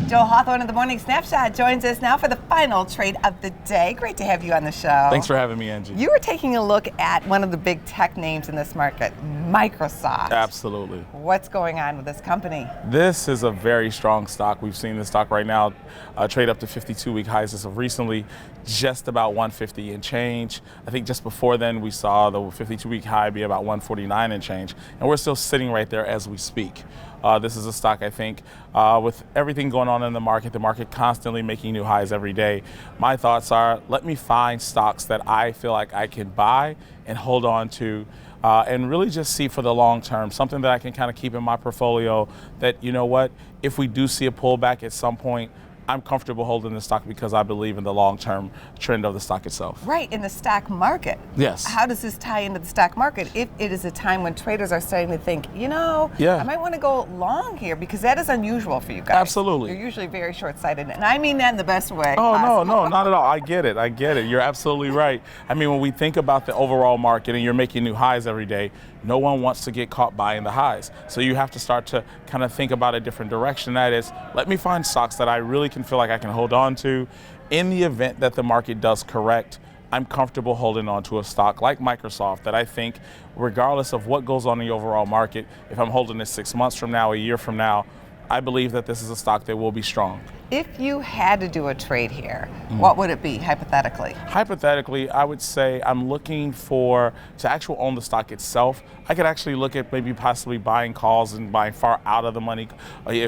Joel Hawthorne of the Morning Snapshot joins us now for the final trade of the day. Great to have you on the show. Thanks for having me, Angie. You were taking a look at one of the big tech names in this market, Microsoft. Absolutely. What's going on with this company? This is a very strong stock. We've seen the stock right now trade up to 52-week highs as of recently, just about 150 and change. I think just before then we saw the 52-week high be about 149 and change, and we're still sitting right there as we speak. This is a stock, I think, with everything going on in the market constantly making new highs every day. My thoughts are, let me find stocks that I feel like I can buy and hold on to and really just see for the long term, something that I can kind of keep in my portfolio that, you know what, if we do see a pullback at some point, I'm comfortable holding the stock because I believe in the long-term trend of the stock itself. Right, in the stock market. Yes. How does this tie into the stock market if it is a time when traders are starting to think, you know, Yeah. I might want to go long here because that is unusual for you guys. Absolutely. You're usually very short-sighted, and I mean that in the best way. Oh, possible. no, not at all. I get it. You're absolutely right. I mean, when we think about the overall market and you're making new highs every day, no one wants to get caught buying the highs. So you have to start to kind of think about a different direction. That is, let me find stocks that I really can feel like I can hold on to. In the event that the market does correct, I'm comfortable holding on to a stock like Microsoft that I think, regardless of what goes on in the overall market, if I'm holding it 6 months from now, a year from now, I believe that this is a stock that will be strong. If you had to do a trade here, what would it be, hypothetically? Hypothetically, I would say I'm looking to actually own the stock itself. I could actually look at maybe possibly buying calls and buying far out of the money,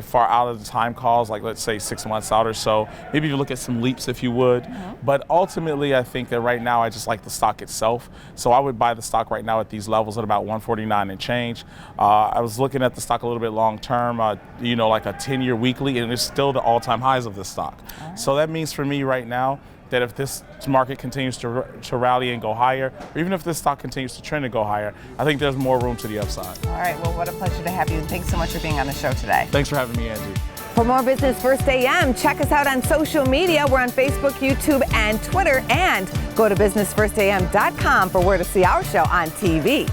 far out of the time calls, like let's say 6 months out or so. Maybe you look at some leaps if you would. But ultimately, I think that right now I just like the stock itself. So I would buy the stock right now at these levels at about 149 and change. I was looking at the stock a little bit long term, like a 10-year weekly, and it's still the all-time highs of this stock. So that means for me right now that if this market continues to rally and go higher, or even if this stock continues to trend and go higher, I think there's more room to the upside. All right, well, what a pleasure to have you, and thanks so much for being on the show today. Thanks for having me, Angie. For more Business First AM, check us out on social media. We're on Facebook, YouTube, and Twitter, and go to businessfirstam.com for where to see our show on TV.